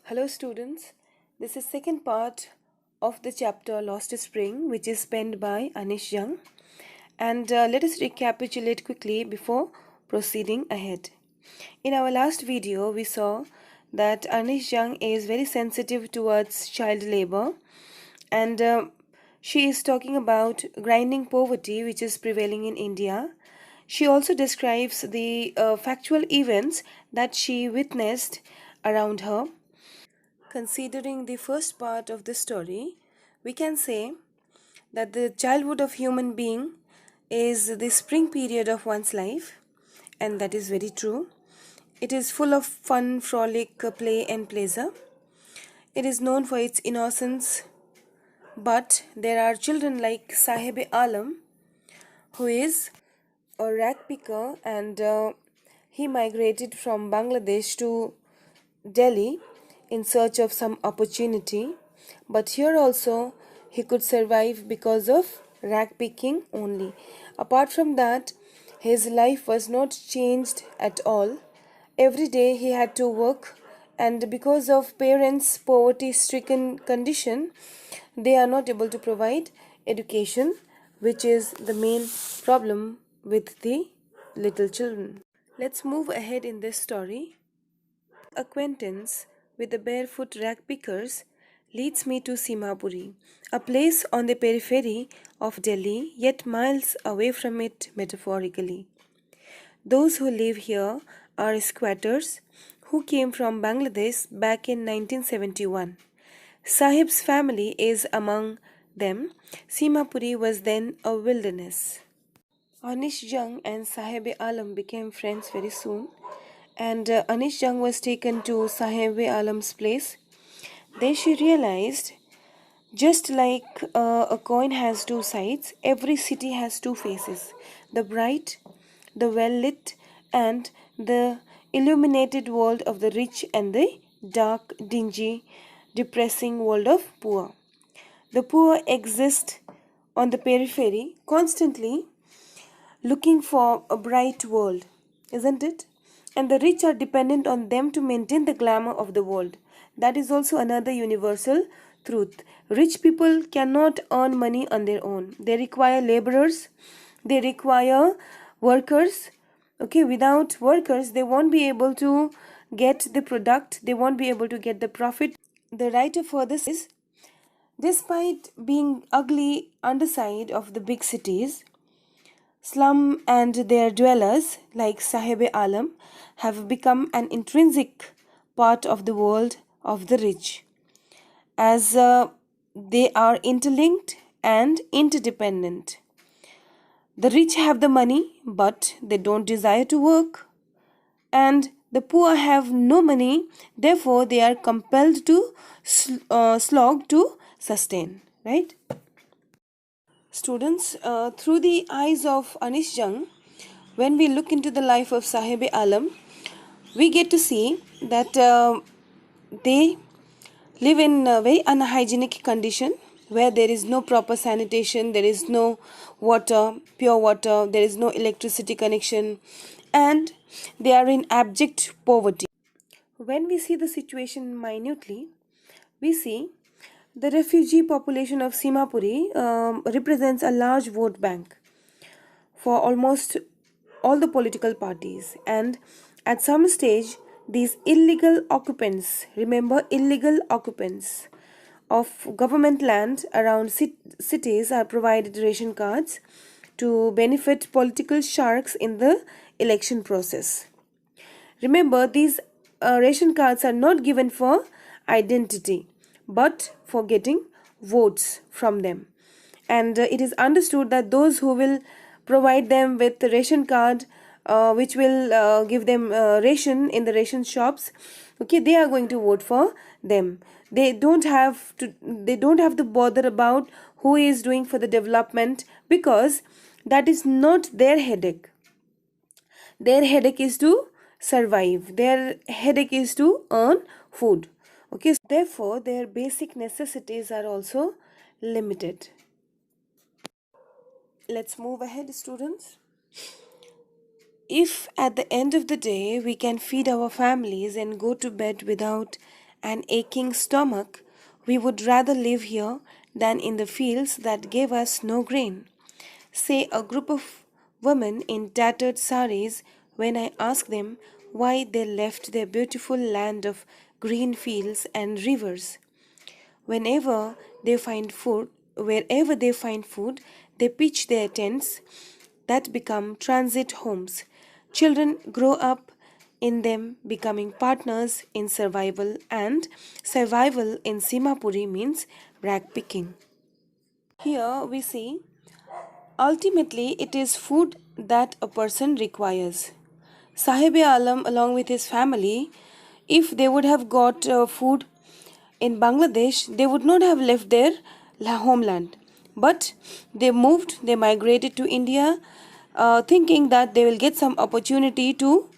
Hello students, this is second part of the chapter Lost Spring, which is penned by Anish Young, and let us recapitulate quickly before proceeding ahead. In our last video we saw that Anish Young is very sensitive towards child labor, and she is talking about grinding poverty which is prevailing in India. She also describes the factual events that she witnessed around her. Considering the first part of the story, we can say that the childhood of human being is the spring period of one's life, and that is very true. It is full of fun, frolic, play and pleasure. It is known for its innocence, but there are children like Sahib Alam, who is a rag picker, and he migrated from Bangladesh to Delhi in search of some opportunity, but here also he could survive because of rag picking only. Apart from that, his life was not changed at all. Every day he had to work, and because of parents' poverty stricken condition, they are not able to provide education, which is the main problem with the little children. Let's move ahead in this story. Acquaintance with the barefoot rag pickers leads me to Simapuri, a place on the periphery of Delhi, yet miles away from it metaphorically. Those who live here are squatters who came from Bangladesh back in 1971. Sahib's family is among them. Simapuri was then a wilderness. Anish Jung and Sahib Alam became friends very soon, and Anish Jung was taken to Sahib Alam's place. Then she realized, just like a coin has two sides, every city has two faces: the bright, the well lit, and the illuminated world of the rich, and the dark, dingy, depressing world of poor. The poor exist on the periphery, constantly looking for a bright world, isn't it? And the rich are dependent on them to maintain the glamour of the world. That is also another universal truth. Rich people cannot earn money on their own. They require laborers, they require workers. Okay, without workers, they won't be able to get the product, they won't be able to get the profit. The writer further says, despite being ugly underside of the big cities, slum and their dwellers, like Sahib Alam, have become an intrinsic part of the world of the rich, as they are interlinked and interdependent. The rich have the money, but they don't desire to work, and the poor have no money, therefore, they are compelled to slog to sustain, right? Students, through the eyes of Anish Jung, when we look into the life of Sahib Alam, we get to see that they live in a very unhygienic condition where there is no proper sanitation, there is no water, pure water, there is no electricity connection, and they are in abject poverty. When we see the situation minutely, we see the refugee population of Simapuri represents a large vote bank for almost all the political parties, and at some stage these illegal occupants, remember, illegal occupants of government land around cities, are provided ration cards to benefit political sharks in the election process. Remember, these ration cards are not given for identity but for getting votes from them. And it is understood that those who will provide them with the ration card, which will give them ration in the ration shops, okay, they are going to vote for them. They don't have to bother about who is doing for the development, because that is not their headache. Their headache is to survive, their headache is to earn food. Okay, so therefore their basic necessities are also limited. Let's move ahead, students. If at the end of the day we can feed our families and go to bed without an aching stomach, we would rather live here than in the fields that gave us no grain. Say a group of women in tattered saris when I ask them why they left their beautiful land of green fields and rivers. Whenever they find food, Wherever they find food, they pitch their tents that become transit homes. Children grow up in them, becoming partners in survival, and survival in Simapuri means rag picking. Here we see ultimately it is food that a person requires. Sahib-e-Alam, along with his family, if they would have got food in Bangladesh, they would not have left their homeland. But they migrated to India, thinking that they will get some opportunity to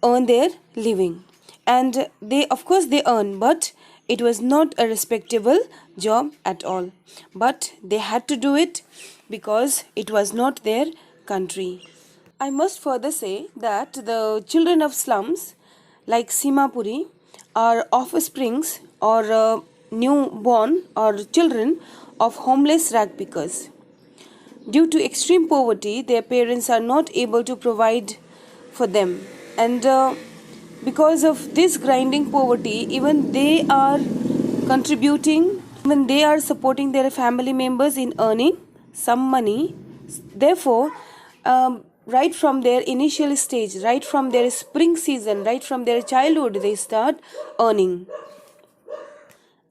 earn their living. And of course, they earn, but it was not a respectable job at all. But they had to do it because it was not their country. I must further say that the children of slums like Simapuri are offsprings or newborn or children of homeless rag pickers. Due to extreme poverty, their parents are not able to provide for them. And because of this grinding poverty, even they are contributing, even they are supporting their family members in earning some money. Therefore, right from their initial stage, right from their spring season, right from their childhood, they start earning.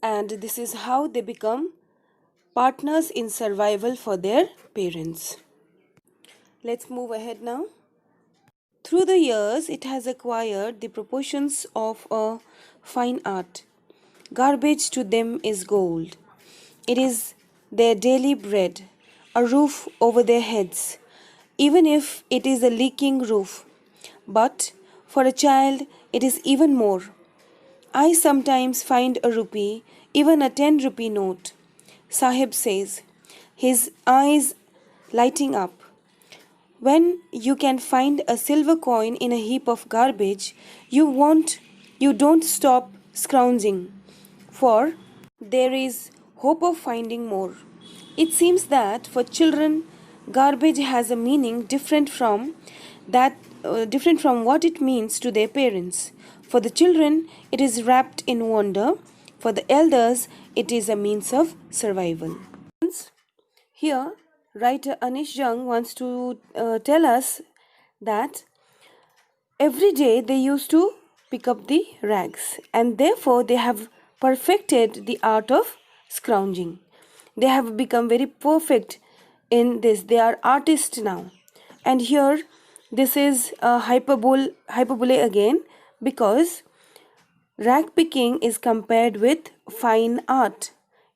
And this is how they become partners in survival for their parents. Let's move ahead now. Through the years, it has acquired the proportions of a fine art. Garbage to them is gold. It is their daily bread, a roof over their heads, even if it is a leaking roof. But for a child, it is even more. I sometimes find a rupee, even a 10 rupee note. Sahib says, his eyes lighting up. When you can find a silver coin in a heap of garbage, you don't stop scrounging, for there is hope of finding more. It seems that for children, garbage has a meaning different from what it means to their parents. For the children, it is wrapped in wonder. For the elders, it is a means of survival. Here, writer Anish Jung wants to tell us that every day they used to pick up the rags, and therefore they have perfected the art of scrounging. They have become very perfect in this. They are artists now. And here, this is a hyperbole again, because rag picking is compared with fine art.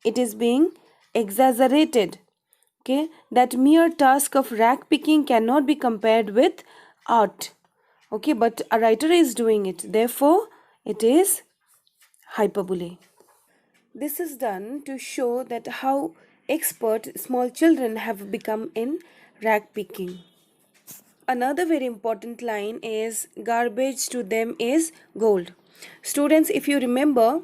It is being exaggerated. Okay, that mere task of rag picking cannot be compared with art. Okay, but a writer is doing it, therefore it is hyperbole. This is done to show that how expert small children have become in rag picking. Another very important line is garbage to them is gold. Students, if you remember,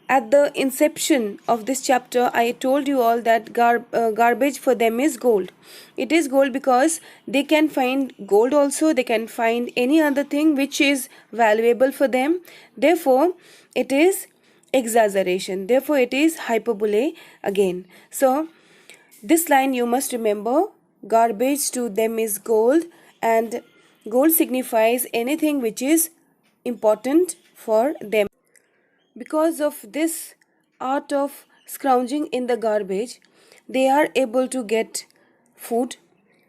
at the inception of this chapter, I told you all that garbage for them is gold. It is gold because they can find gold also, they can find any other thing which is valuable for them. Therefore, it is exaggeration. Therefore, it is hyperbole again. So, this line you must remember, garbage to them is gold, and gold signifies anything which is important for them. Because of this art of scrounging in the garbage, they are able to get food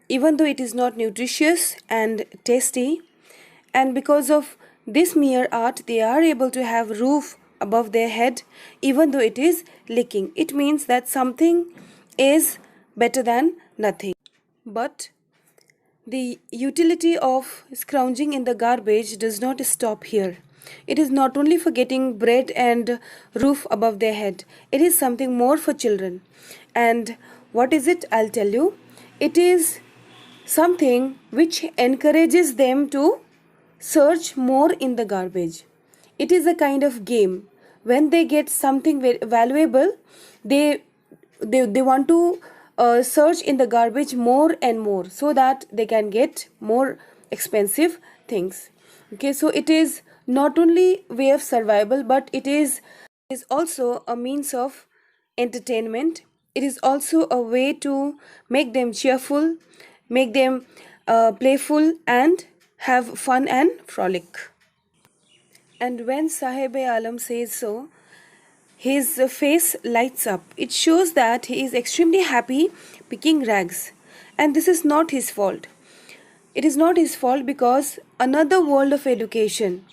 even though it is not nutritious and tasty. And because of this mere art, they are able to have roof above their head even though it is leaking. It means that something is better than nothing. But the utility of scrounging in the garbage does not stop here. It is not only for getting bread and roof above their head. It is something more for children. And what is it? I'll tell you. It is something which encourages them to search more in the garbage. It is a kind of game. when they get something very valuable, they want to search in the garbage more and more so that they can get more expensive things. Okay, so it is not only way of survival, but it is also a means of entertainment. It is also a way to make them cheerful, make them playful, and have fun and frolic. And when Sahib-e-Alam says so, his face lights up. It shows that he is extremely happy picking rags. And this is not his fault. It is not his fault because another world of education,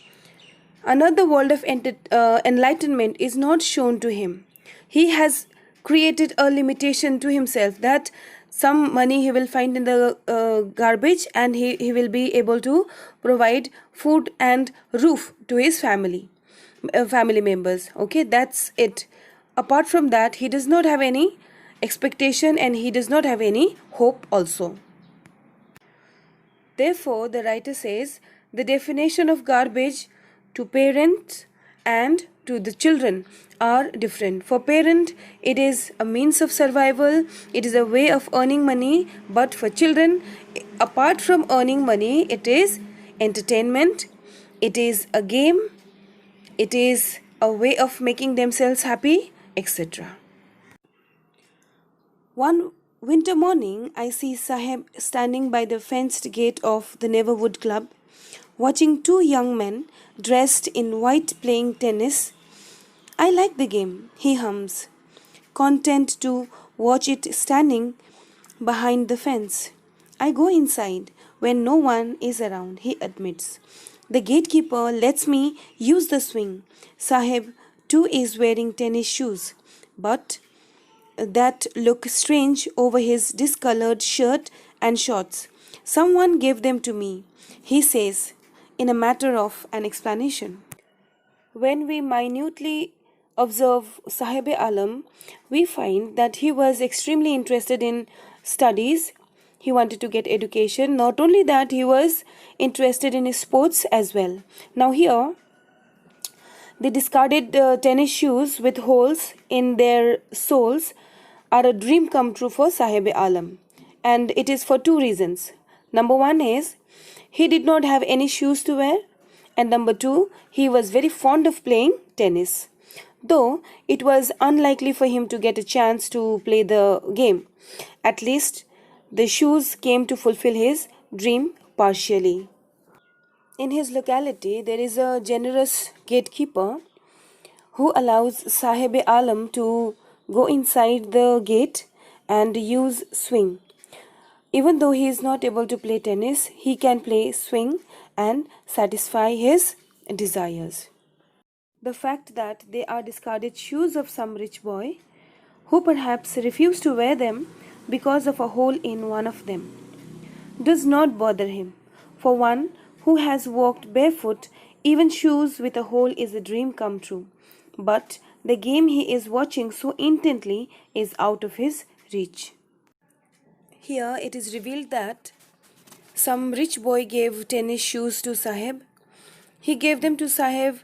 another world of enlightenment is not shown to him. He has created a limitation to himself that some money he will find in the garbage, and he will be able to provide food and roof to his family members. Okay, that's it. Apart from that, he does not have any expectation and he does not have any hope also. Therefore, the writer says the definition of garbage to parents and to the children are different. For parent, it is a means of survival, it is a way of earning money, but for children, apart from earning money, it is entertainment, it is a game, it is a way of making themselves happy, etc. One winter morning, I see Sahib standing by the fenced gate of the Neverwood Club, watching two young men dressed in white playing tennis. I like the game, he hums, content to watch it standing behind the fence. I go inside when no one is around, he admits. The gatekeeper lets me use the swing. Sahib too is wearing tennis shoes, but that look strange over his discolored shirt and shorts. Someone gave them to me, he says, in a matter of an explanation. When we minutely observe Sahib-e-Alam, we find that he was extremely interested in studies. He wanted to get education. Not only that, he was interested in sports as well. Now here, the discarded tennis shoes with holes in their soles are a dream come true for Sahib-e-Alam. And it is for two reasons. Number one is, he did not have any shoes to wear. And number two, he was very fond of playing tennis. Though it was unlikely for him to get a chance to play the game. At least the shoes came to fulfill his dream partially. In his locality, there is a generous gatekeeper who allows Sahib-e-Alam to go inside the gate and use swing. Even though he is not able to play tennis, he can play swing and satisfy his desires. The fact that they are discarded shoes of some rich boy who perhaps refused to wear them because of a hole in one of them does not bother him. For one who has walked barefoot, even shoes with a hole is a dream come true. But the game he is watching so intently is out of his reach. Here it is revealed that some rich boy gave tennis shoes to Sahib. He gave them to Sahib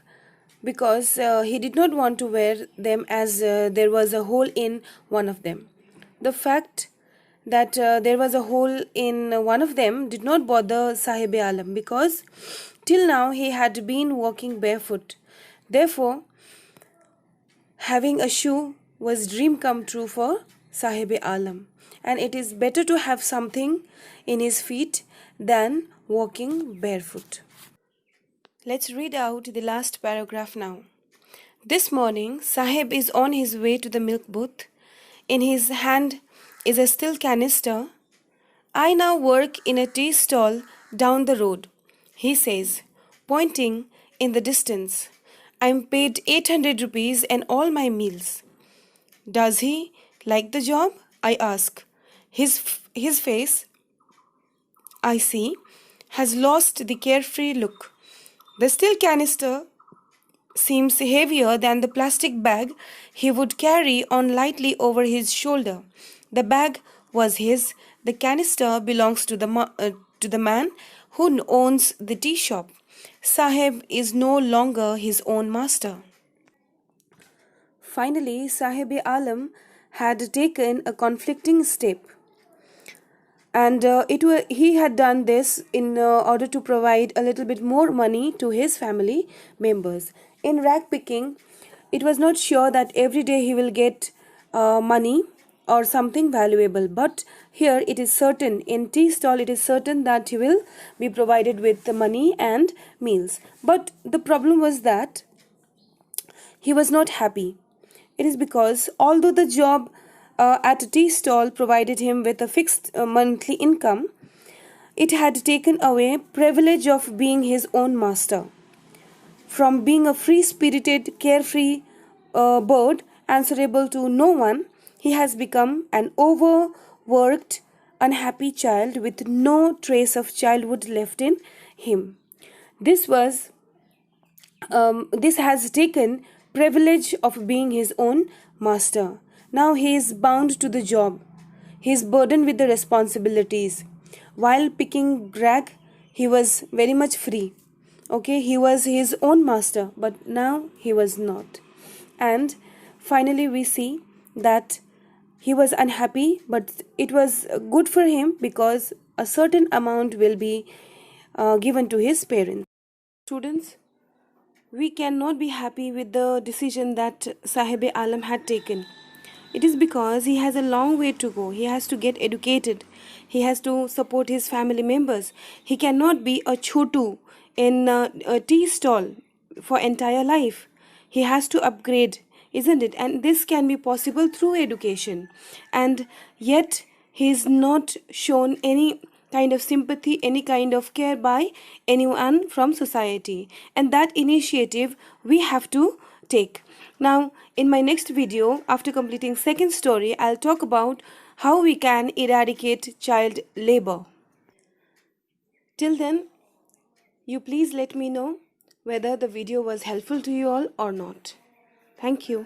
because he did not want to wear them as there was a hole in one of them. The fact that there was a hole in one of them did not bother Sahib-e-Alam because till now he had been walking barefoot. Therefore, having a shoe was dream come true for Sahib-e-Alam, and it is better to have something in his feet than walking barefoot. Let's read out the last paragraph now. This morning, Sahib is on his way to the milk booth. In his hand is a steel canister. I now work in a tea stall down the road, he says, pointing in the distance. I'm paid 800 rupees and all my meals. Does he like the job? I ask. His face, I see, has lost the carefree look. The steel canister seems heavier than the plastic bag he would carry on lightly over his shoulder. The bag was his. The canister belongs to the man who owns the tea shop. Sahib is no longer his own master. finally Sahib-e-Alam had taken a conflicting step, and he had done this in order to provide a little bit more money to his family members. In rag picking, it was not sure that every day he will get money or something valuable, but here it is certain, in tea stall it is certain that he will be provided with the money and meals. But the problem was that he was not happy. It is because although the job at a tea stall provided him with a fixed monthly income, it had taken away privilege of being his own master. From being a free-spirited, carefree bird answerable to no one, he has become an overworked, unhappy child with no trace of childhood left in him. This was this has taken privilege of being his own master. Now he is bound to the job. He is burdened with the responsibilities. While picking rag, he was very much free. Okay, he was his own master, but now he was not. And finally, we see that he was unhappy, but it was good for him because a certain amount will be given to his parents. Students, we cannot be happy with the decision that Sahib-e-Alam had taken. It is because he has a long way to go. He has to get educated. He has to support his family members. He cannot be a chotu in a tea stall for entire life. He has to upgrade, isn't it? And this can be possible through education. And yet he is not shown any kind of sympathy, any kind of care by anyone from society. And that initiative we have to take. Now, in my next video, after completing second story, I'll talk about how we can eradicate child labor. Till then, you please let me know whether the video was helpful to you all or not. Thank you.